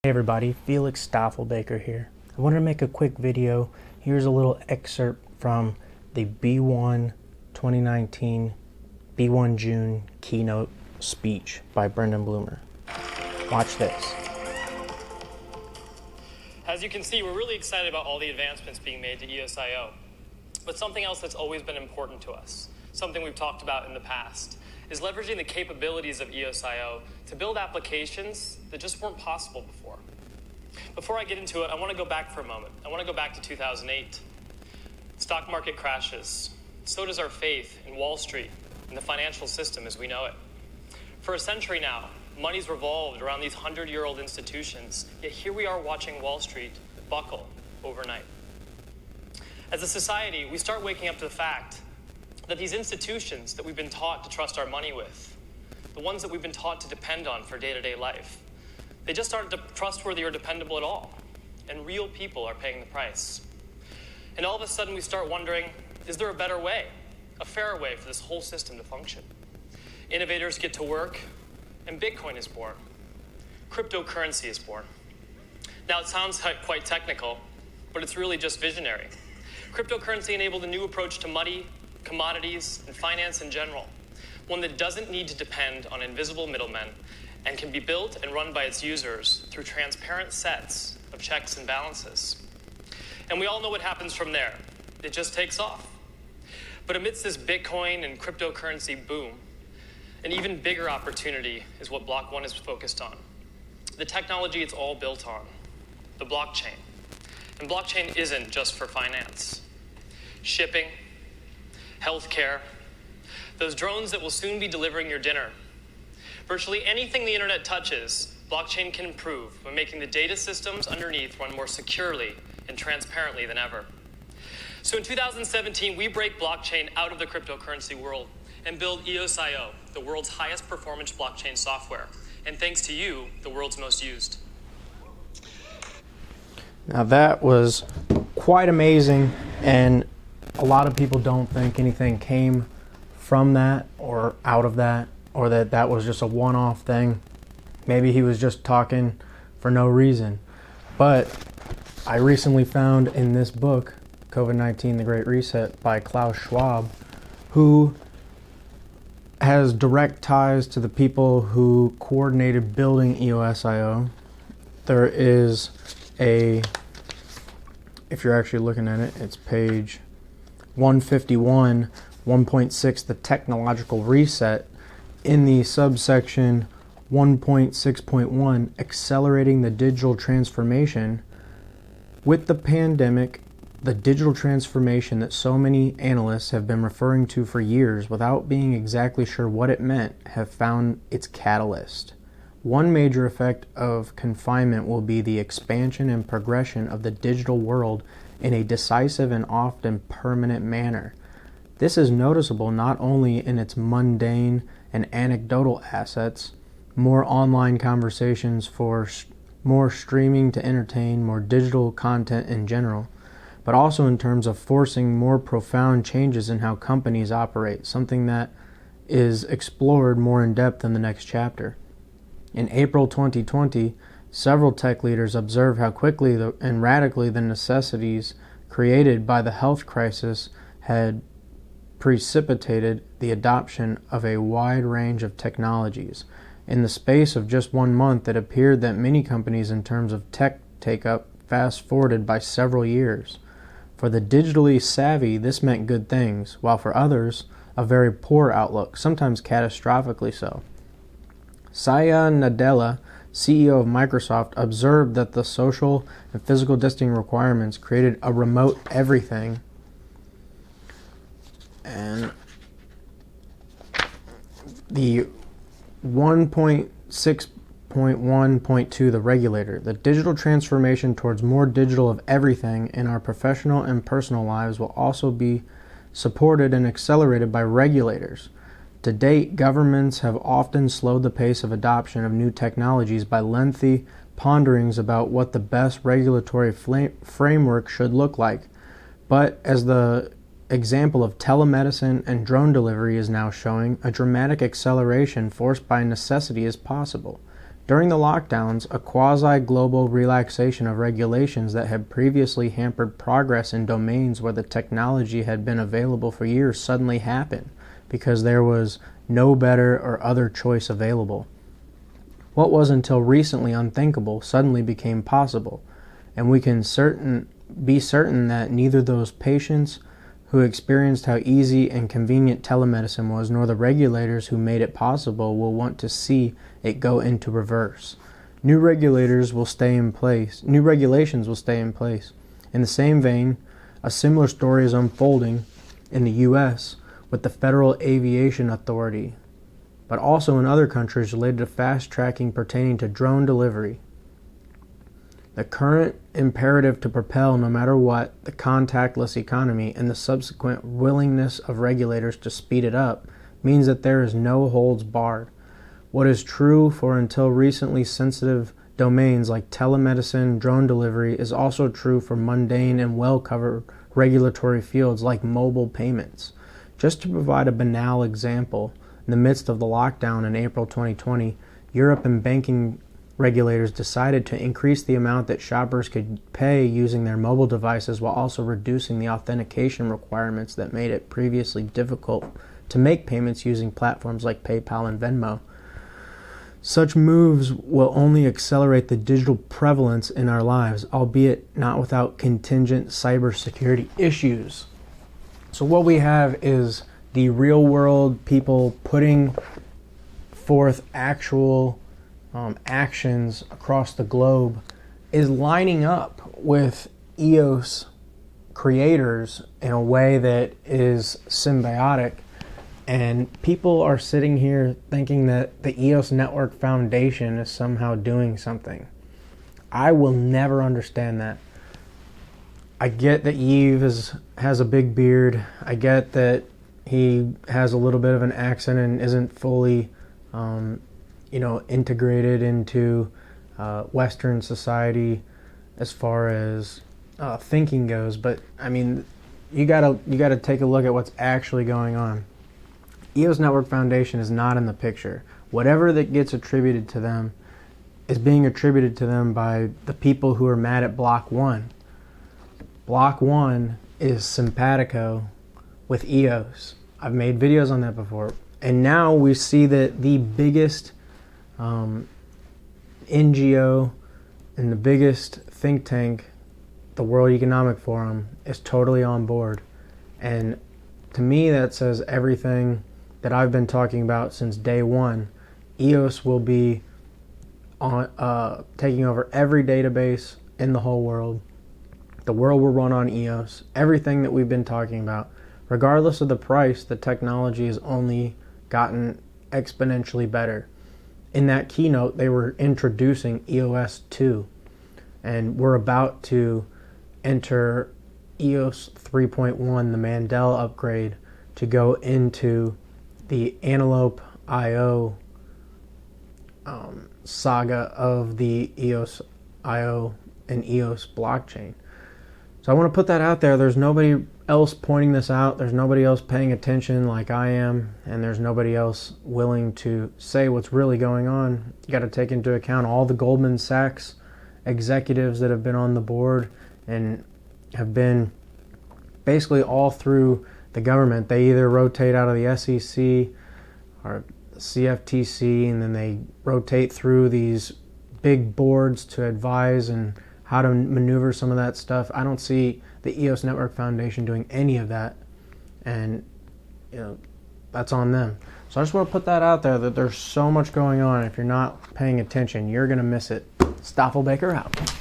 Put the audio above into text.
Hey everybody, Felix Staffelbaker here. I wanted to make a quick video. Here's a little excerpt from the B1 2019 B1 June keynote speech by Brendan Bloomer. Watch this. As you can see, we're really excited about all the advancements being made to EOS.io. But something else that's always been important to us, something we've talked about in the past, is leveraging the capabilities of EOS.io to build applications that just weren't possible before. Before I get into it, I want to go back for a moment. I want to go back to 2008. Stock market crashes. So does our faith in Wall Street and the financial system as we know it. For a century now, money's revolved around these 100-year-old institutions, yet here we are watching Wall Street buckle overnight. As a society, we start waking up to the fact that these institutions that we've been taught to trust our money with, the ones that we've been taught to depend on for day-to-day life, they just aren't trustworthy or dependable at all, and real people are paying the price. And all of a sudden we start wondering, is there a better way, a fairer way for this whole system to function? Innovators get to work, and Bitcoin is born. Cryptocurrency is born. Now it sounds quite technical, but it's really just visionary. Cryptocurrency enabled a new approach to money, commodities, and finance in general, one that doesn't need to depend on invisible middlemen and can be built and run by its users through transparent sets of checks and balances. And we all know what happens from there. It just takes off. But amidst this Bitcoin and cryptocurrency boom, an even bigger opportunity is what Block One is focused on. The technology it's all built on, the blockchain. And blockchain isn't just for finance. Shipping, healthcare, those drones that will soon be delivering your dinner. Virtually anything the internet touches, blockchain can improve by making the data systems underneath run more securely and transparently than ever. So in 2017, we break blockchain out of the cryptocurrency world and build EOS.io, the world's highest performance blockchain software. And thanks to you, the world's most used. Now that was quite amazing, and a lot of people don't think anything came from that or out of that, or that was just a one-off thing. Maybe he was just talking for no reason. But I recently found in this book, COVID-19, The Great Reset by Klaus Schwab, who has direct ties to the people who coordinated building EOS.io. There is if you're actually looking at it, it's page 151, 1.6, the technological reset, in the subsection 1.6.1, accelerating the digital transformation. With the pandemic, the digital transformation that so many analysts have been referring to for years without being exactly sure what it meant have found its catalyst. One major effect of confinement will be the expansion and progression of the digital world in a decisive and often permanent manner. This is noticeable not only in its mundane and anecdotal assets, more online conversations for more streaming to entertain, more digital content in general, but also in terms of forcing more profound changes in how companies operate, something that is explored more in depth in the next chapter. In April 2020, several tech leaders observed how quickly and radically the necessities created by the health crisis had precipitated the adoption of a wide range of technologies. In the space of just 1 month, it appeared that many companies in terms of tech take-up fast-forwarded by several years. For the digitally savvy, this meant good things, while for others, a very poor outlook, sometimes catastrophically so. Satya Nadella, CEO of Microsoft, observed that the social and physical distancing requirements created a remote everything. And the 1.6.1.2, the regulator, the digital transformation towards more digital of everything in our professional and personal lives will also be supported and accelerated by regulators. To date, governments have often slowed the pace of adoption of new technologies by lengthy ponderings about what the best regulatory framework should look like. But as the example of telemedicine and drone delivery is now showing, a dramatic acceleration forced by necessity is possible. During the lockdowns, a quasi-global relaxation of regulations that had previously hampered progress in domains where the technology had been available for years suddenly happened because there was no better or other choice available. What was until recently unthinkable suddenly became possible, and we can be certain that neither those patients who experienced how easy and convenient telemedicine was, nor the regulators who made it possible will want to see it go into reverse. New regulations will stay in place. In the same vein, a similar story is unfolding in the EOS with the Federal Aviation Authority, but also in other countries related to fast tracking pertaining to drone delivery. The current imperative to propel, no matter what, the contactless economy and the subsequent willingness of regulators to speed it up means that there is no holds barred. What is true for until recently sensitive domains like telemedicine, drone delivery is also true for mundane and well-covered regulatory fields like mobile payments. Just to provide a banal example, in the midst of the lockdown in April 2020, Europe and banking regulators decided to increase the amount that shoppers could pay using their mobile devices while also reducing the authentication requirements that made it previously difficult to make payments using platforms like PayPal and Venmo. Such moves will only accelerate the digital prevalence in our lives, albeit not without contingent cybersecurity issues. So what we have is the real world people putting forth actual actions across the globe is lining up with EOS creators in a way that is symbiotic, and people are sitting here thinking that the EOS Network Foundation is somehow doing something. I will never understand that. I get that Yves has a big beard. I get that he has a little bit of an accent and isn't fully integrated into Western society as far as thinking goes. But I mean, you gotta take a look at what's actually going on. EOS Network Foundation is not in the picture. Whatever that gets attributed to them is being attributed to them by the people who are mad at Block 1. Block 1 is simpatico with EOS. I've made videos on that before. And now we see that the biggest NGO and the biggest think tank, the World Economic Forum, is totally on board. And to me, that says everything that I've been talking about since day one. EOS will be on taking over every database in the whole world. The world will run on EOS. Everything that we've been talking about, regardless of the price, the technology has only gotten exponentially better. In that keynote, they were introducing EOS 2, and we're about to enter EOS 3.1, the Mandela upgrade, to go into the Antelope IO saga of the EOS IO and EOS blockchain. So I want to put that out there. There's nobody else pointing this out. There's nobody else paying attention like I am, and there's nobody else willing to say what's really going on. You got to take into account all the Goldman Sachs executives that have been on the board and have been basically all through the government. They either rotate out of the SEC or CFTC, and then they rotate through these big boards to advise and how to maneuver some of that stuff. I don't see the EOS Network Foundation doing any of that, and that's on them. So I just want to put that out there, that there's so much going on. If you're not paying attention, you're going to miss it. Stoffelbaker out.